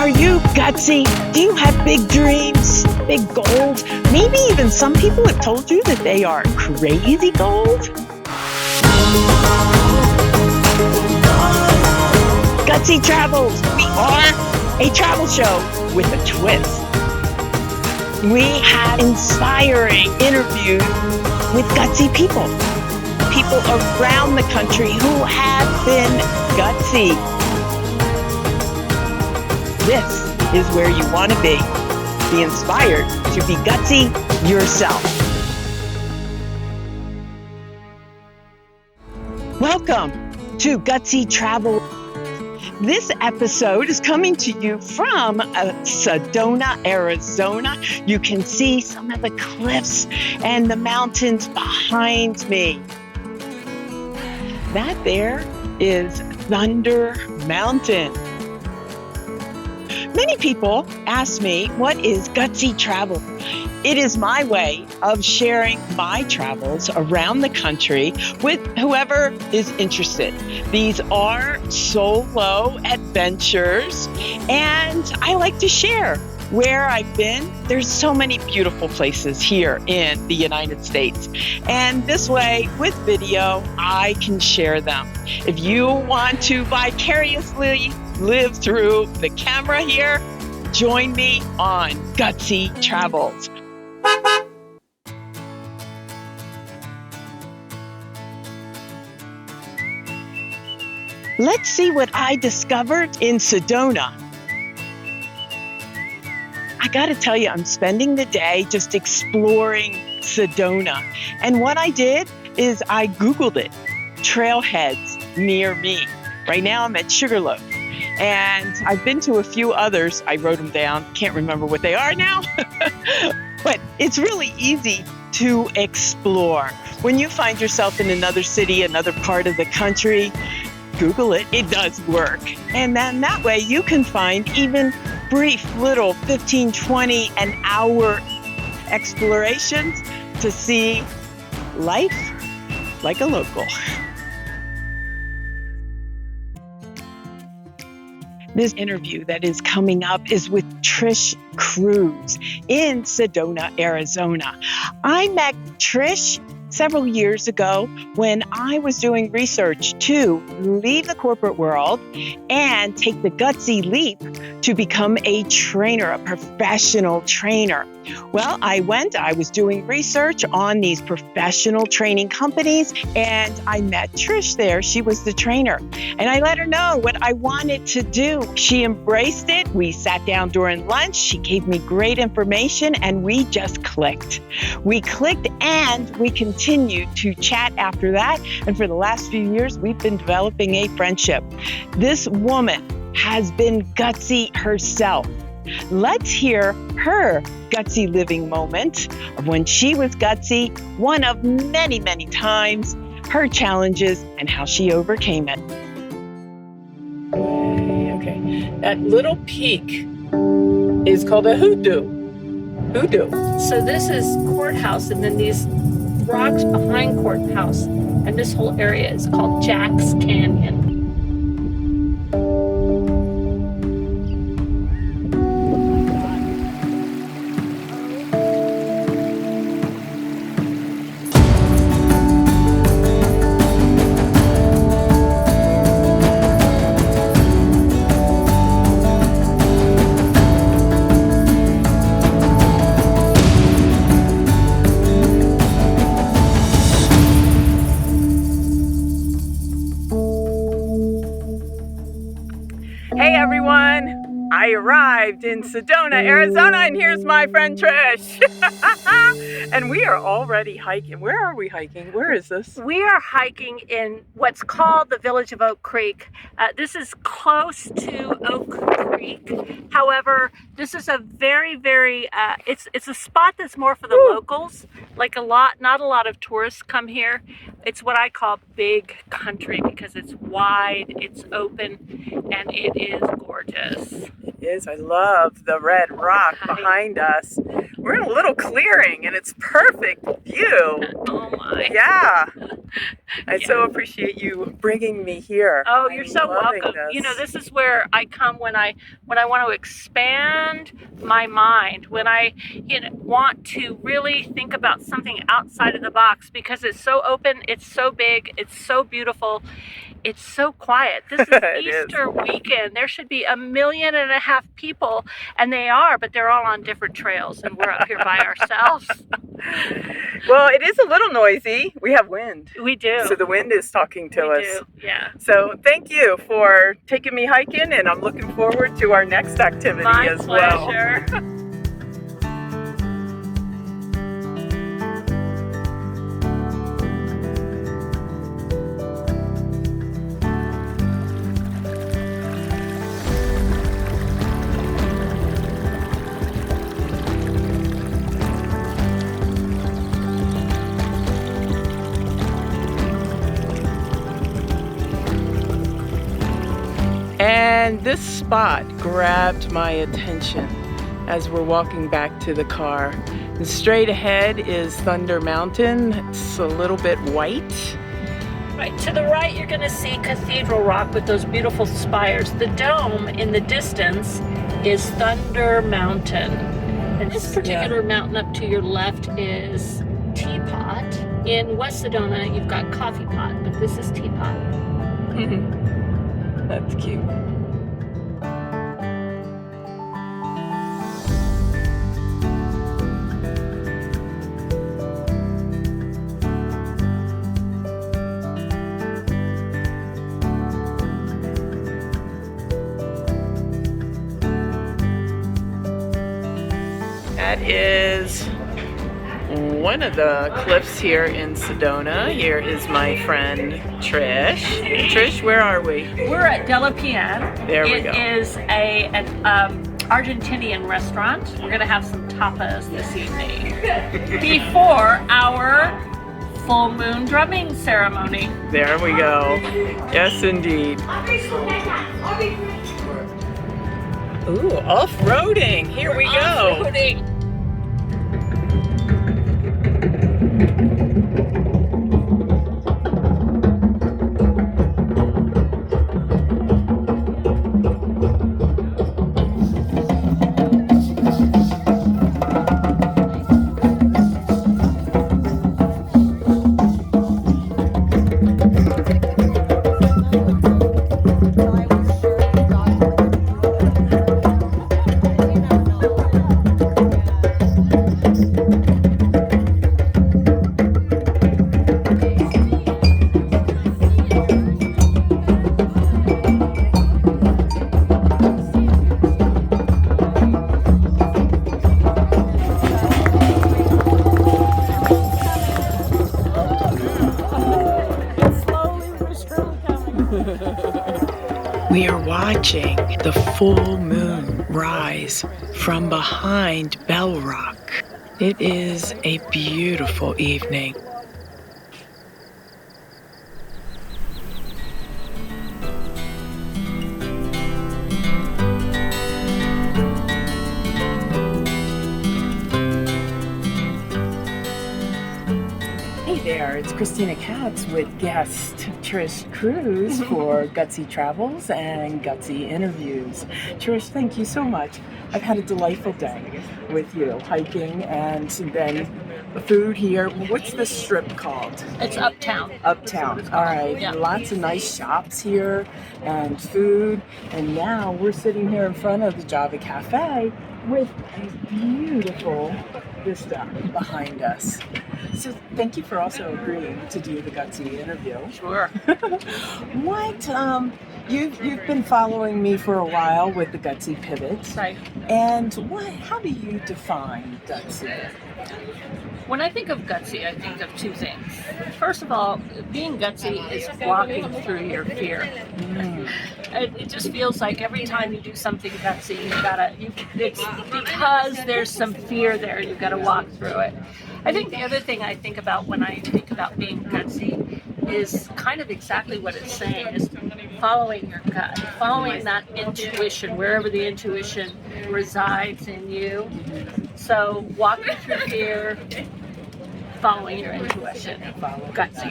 Are you gutsy? Do you have big dreams, big goals? Maybe even some people have told you that they are crazy goals. Gutsy Travels. We are a travel show with a twist. We have inspiring interviews with gutsy people around the country who have been gutsy. This is where you want to be. Be inspired to be gutsy yourself. Welcome to Gutsy Travel. This episode is coming to you from Sedona, Arizona. You can see some of the cliffs and the mountains behind me. That there is Thunder Mountain. Many people ask me, what is Gutsy Travel? It is my way of sharing my travels around the country with whoever is interested. These are solo adventures, and I like to share where I've been. There's so many beautiful places here in the United States. And this way, with video, I can share them. If you want to vicariously live through the camera here, join me on Gutsy Travels. Let's see what I discovered in Sedona. I got to tell you, I'm spending the day just exploring Sedona. And what I did is I Googled it, trailheads near me. Right now I'm at Sugarloaf. And I've been to a few others. I wrote them down. Can't remember what they are now. But it's really easy to explore. When you find yourself in another city, another part of the country, Google it. It does work. And then that way you can find even brief little 15, 20 an hour explorations to see life like a local. This interview that is coming up is with Trish Kruse in Sedona, Arizona. I met Trish several years ago when I was doing research to leave the corporate world and take the gutsy leap to become a trainer, a professional trainer. Well, I was doing research on these professional training companies, and I met Trish there. She was the trainer, and I let her know what I wanted to do. She embraced it. We sat down during lunch. She gave me great information, and we just clicked. We clicked, and we continued to chat after that. And for the last few years, we've been developing a friendship. This woman has been gutsy herself. Let's hear her gutsy living moment of when she was gutsy, one of many, many times, her challenges, and how she overcame it. Okay. That little peak is called a hoodoo. So this is courthouse, and then these rocks behind courthouse, and this whole area is called Jack's Canyon. Hey everyone, I arrived in Sedona, Arizona, and here's my friend Trish. And we are already hiking. Where are we hiking? Where is this? We are hiking in what's called the village of Oak Creek. This is close to Oak Creek. However, this is a very, it's a spot that's more for the locals. Not a lot of tourists come here. It's what I call big country because it's wide, it's open, and it is gorgeous. is. I love the red rock behind us. We're in a little clearing and it's perfect view. Oh my. Yeah. I so appreciate you bringing me here. Oh, you're so welcome. This. You know, this is where I come when I want to expand my mind, when I want to really think about something outside of the box, because it's so open, it's so big, it's so beautiful, it's so quiet. This is Easter weekend. There should be 1.5 million people, and they are, but they're all on different trails, and we're up here by ourselves. Well, it is a little noisy. We have wind. We do. So the wind is talking to us. We do, yeah. So thank you for taking me hiking, and I'm looking forward to our next activity as well. My pleasure. And this spot grabbed my attention as we're walking back to the car. And straight ahead is Thunder Mountain. It's a little bit white. Right, to the right you're going to see Cathedral Rock with those beautiful spires. The dome in the distance is Thunder Mountain. And this particular mountain up to your left is Teapot. In West Sedona you've got Coffee Pot, but this is Teapot. That's cute. That is one of the cliffs here in Sedona. Here is my friend Trish. Trish, where are we? We're at De La Pian. There we go. It is an Argentinian restaurant. We're going to have some tapas this evening before our full moon drumming ceremony. There we go. Yes, indeed. Ooh, off-roading. Here we go. Off-roading. We are watching the full moon rise from behind Bell Rock. It is a beautiful evening. Hey there, it's Chrystina Katz with guest Trish Kruse for Gutsy Travels and Gutsy Interviews. Trish, thank you so much. I've had a delightful day with you, hiking and then the food here. What's the strip called? It's Uptown. Uptown. All right. Yeah. Lots of nice shops here and food. And now we're sitting here in front of the Java Cafe with a beautiful vista behind us. So thank you for also agreeing to do the Gutsy interview. Sure. You've been following me for a while with the Gutsy pivots. Right. And how do you define Gutsy? When I think of Gutsy, I think of two things. First of all, being Gutsy is walking through your fear. It just feels like every time you do something gutsy, it's because there's some fear there, you've got to walk through it. I think the other thing I think about when I think about being gutsy is kind of exactly what it's saying, is following your gut, following that intuition, wherever the intuition resides in you. So walking through fear, following your intuition, gutsy.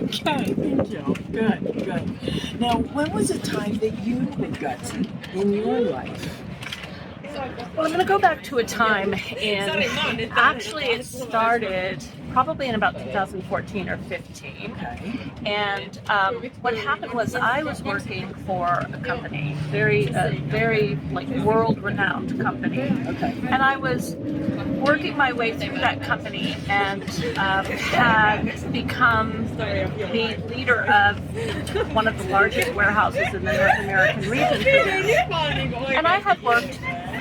Okay, thank you. Good. Now, when was a time that you were gutsy in your life? Well, I'm going to go back to a time actually it started probably in about 2014 or 15. Okay. And what happened was I was working for a company, very like world-renowned company. Okay. And I was working my way through that company and had become the leader of one of the largest warehouses in the North American region for them. And I had worked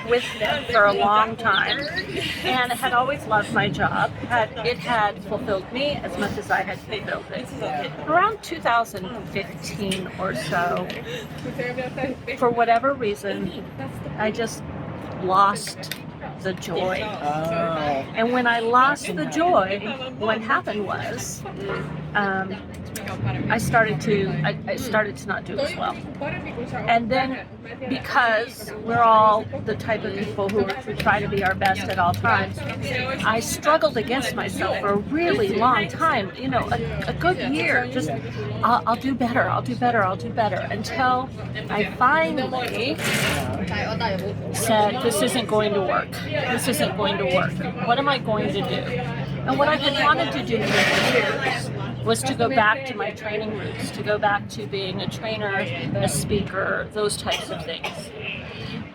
with them for a long time and had always loved my job. It had fulfilled me as much as I had fulfilled it. Around 2015 or so, for whatever reason, I just lost the joy. And when I lost the joy, what happened was I started to not do as well. And then because we're all the type of people who try to be our best at all times, I struggled against myself for a really long time, a good year. Just I'll do better, until I finally said, this isn't going to work. What am I going to do? And what I had wanted to do for years was to go back to my training roots, to go back to being a trainer, a speaker, those types of things.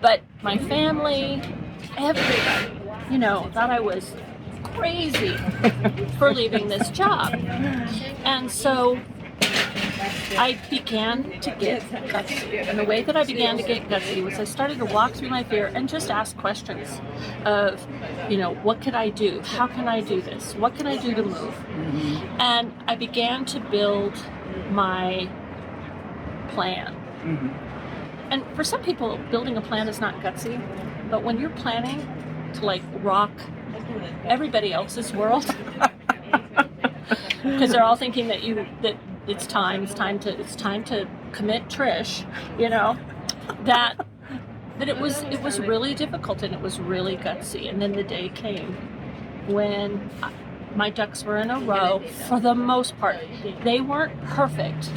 But my family, everybody, thought I was crazy for leaving this job. And so I began to get gutsy. And the way that I began to get gutsy was I started to walk through my fear and just ask questions of, what could I do? How can I do this? What can I do to move? Mm-hmm. And I began to build my plan. Mm-hmm. And for some people, building a plan is not gutsy, but when you're planning to rock everybody else's world, because they're all thinking that it's time to commit Trish, that it was really difficult and it was really gutsy. And then the day came when my ducks were in a row for the most part. They weren't perfect,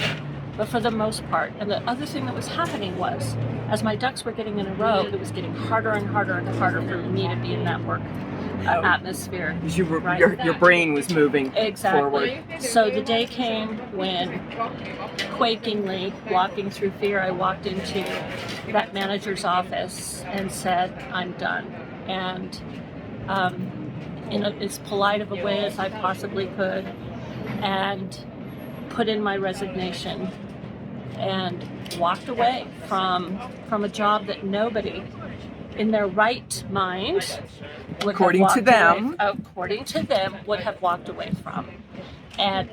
but for the most part. And the other thing that was happening was, as my ducks were getting in a row, it was getting harder and harder and harder for me to be in that work atmosphere. Your brain was moving forward. So the day came when, quakingly, walking through fear, I walked into that manager's office and said, I'm done. And in as polite of a way as I possibly could, and put in my resignation and walked away from a job that nobody in their right mind would according to them would have walked away from. And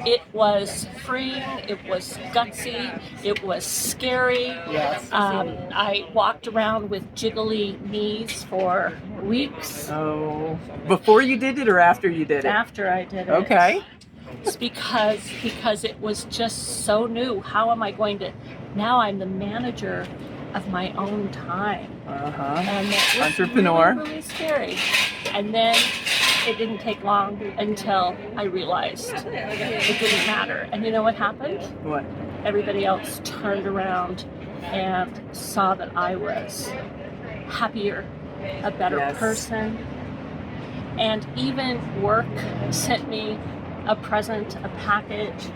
it was freeing, it was gutsy, it was scary. Yes. I walked around with jiggly knees for weeks. Oh, before you did it or after you did it? After I did it. Okay. It's because it was just so new. How am I going to, now I'm the manager of my own time. And that was entrepreneur. really, really scary. And then it didn't take long until I realized it didn't matter. And you know what happened? What? Everybody else turned around and saw that I was happier, a better person. And even work sent me a present, a package.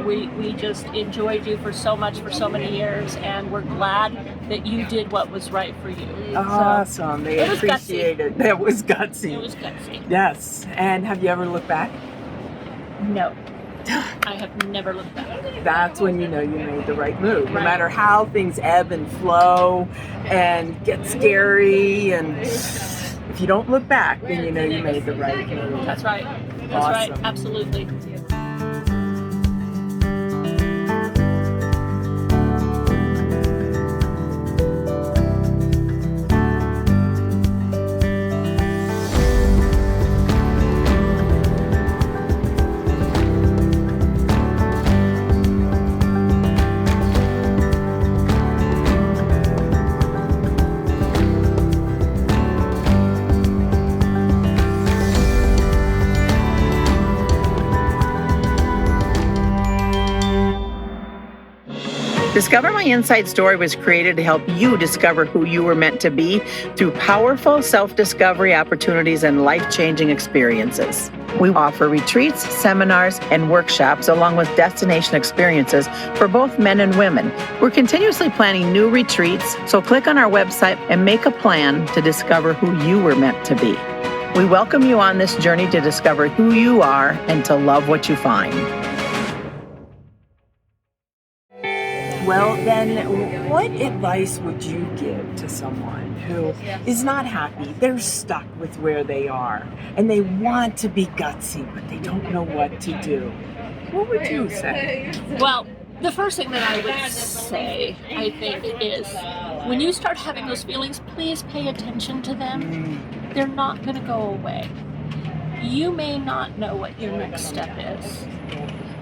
We just enjoyed you for so much, for so many years, and we're glad that you did what was right for you. Awesome. So, they appreciate it. That was gutsy. It was gutsy. Yes. And have you ever looked back? No. I have never looked back. That's when you know you made the right move. No matter how things ebb and flow and get scary, and if you don't look back, then you know you made the right move. That's right. That's awesome. Right. Absolutely. Discover My Inside Story was created to help you discover who you were meant to be through powerful self-discovery opportunities and life-changing experiences. We offer retreats, seminars, and workshops along with destination experiences for both men and women. We're continuously planning new retreats, so click on our website and make a plan to discover who you were meant to be. We welcome you on this journey to discover who you are and to love what you find. Well, then, what advice would you give to someone who is not happy? They're stuck with where they are, and they want to be gutsy, but they don't know what to do. What would you say? Well, the first thing that I would say, I think, is when you start having those feelings, please pay attention to them. They're not going to go away. You may not know what your next step is,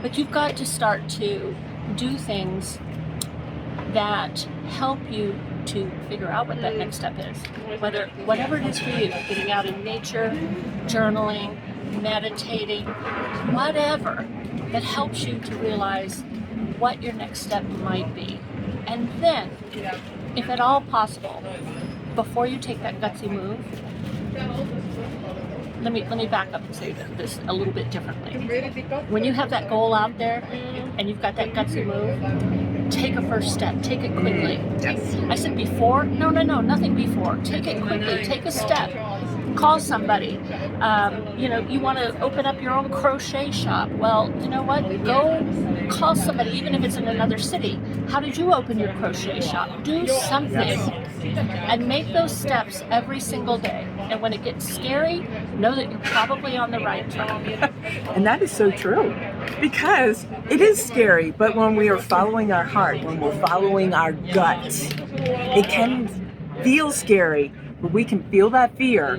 but you've got to start to do things that help you to figure out what that next step is. Whatever it is for you, getting out in nature, journaling, meditating, whatever that helps you to realize what your next step might be. And then, if at all possible, before you take that gutsy move, let me back up and say this a little bit differently. When you have that goal out there and you've got that gutsy move, take a first step. Take it quickly. Yes. I said before? No, nothing before. Take it quickly. Take a step. Call somebody. You want to open up your own crochet shop. Well, you know what? Go call somebody, even if it's in another city. How did you open your crochet shop? Do something. And make those steps every single day. And when it gets scary, know that you're probably on the right track. And that is so true, because it is scary, but when we are following our heart, when we're following our gut, it can feel scary, but we can feel that fear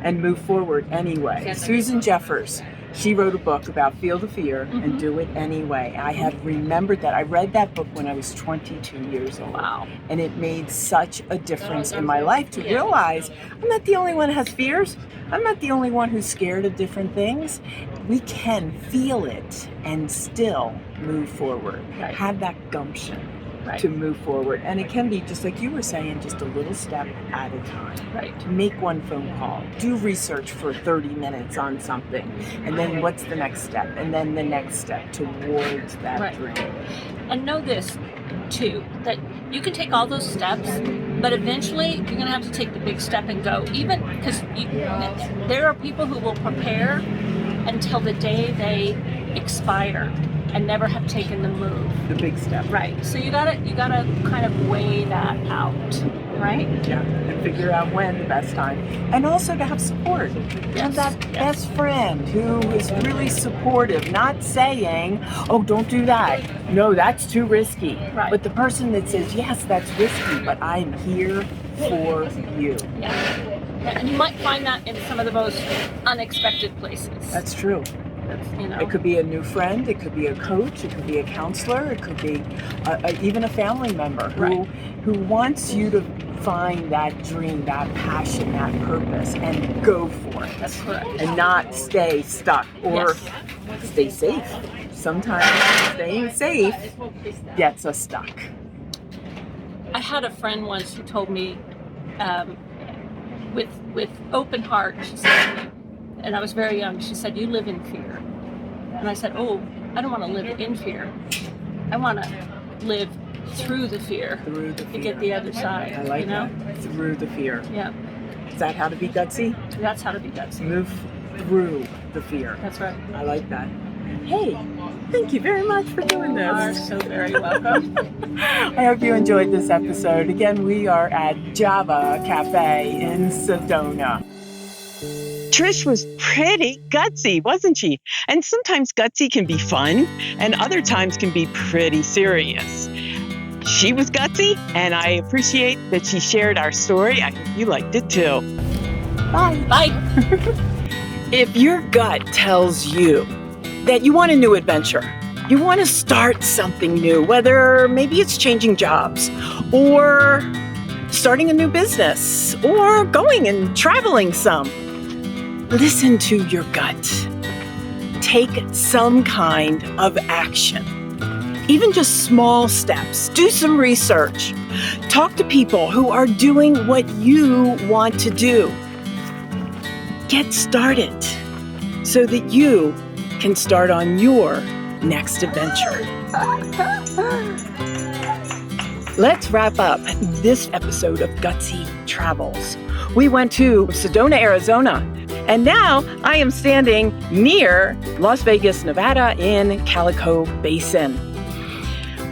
and move forward anyway. Susan Jeffers, she wrote a book about feel the fear and do it anyway. I have remembered that. I read that book when I was 22 years old. Wow. And it made such a difference in my life to realize I'm not the only one who has fears. I'm not the only one who's scared of different things. We can feel it and still move forward. Right. Have that gumption to move forward. And it can be, just like you were saying, just a little step at a time. Right. Make one phone call. Do research for 30 minutes on something. And then what's the next step? And then the next step towards that dream. And know this, too, that you can take all those steps, but eventually you're going to have to take the big step and go. Even because there are people who will prepare until the day they expire and never have taken the move. The big step. Right. So you gotta kind of weigh that out, right? Yeah. And figure out when the best time. And also to have support. Have that best friend who is really supportive, not saying, oh, don't do that. No, that's too risky. Right. But the person that says, yes, that's risky, but I'm here for you. Yeah. And you might find that in some of the most unexpected places. That's true. It could be a new friend, it could be a coach, it could be a counselor, it could be even a family member who wants you to find that dream, that passion, that purpose, and go for it. That's correct. And not stay stuck or stay safe. Sometimes staying safe gets us stuck. I had a friend once who told me, with open heart, she said, and I was very young, she said, you live in fear. And I said, oh, I don't want to live in fear. I want to live through the fear. Through the fear. To get the other side. I like that. Through the fear. Yeah. Is that how to be gutsy? That's how to be gutsy. Move through the fear. That's right. I like that. Hey, thank you very much for doing this. You are so very welcome. I hope you enjoyed this episode. Again, we are at Java Cafe in Sedona. Trish was pretty gutsy, wasn't she? And sometimes gutsy can be fun, and other times can be pretty serious. She was gutsy, and I appreciate that she shared our story. I hope you liked it too. Bye. Bye. If your gut tells you that you want a new adventure, you want to start something new, whether maybe it's changing jobs or starting a new business or going and traveling some, listen to your gut. Take some kind of action. even just small steps. Do some research. Talk to people who are doing what you want to do. Get started so that you can start on your next adventure. Let's wrap up this episode of Gutsy Travels. We went to Sedona, Arizona, and now I am standing near Las Vegas, Nevada in Calico Basin.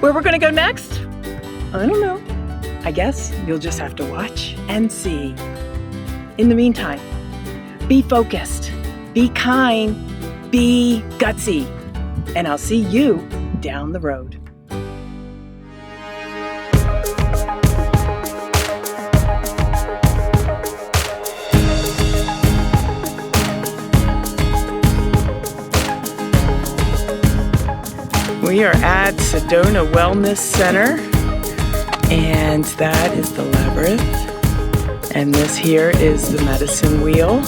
Where we're going to go next? I don't know. I guess you'll just have to watch and see. In the meantime, be focused, be kind, be gutsy, and I'll see you down the road. We are at Sedona Wellness Center, and that is the labyrinth, and this here is the medicine wheel.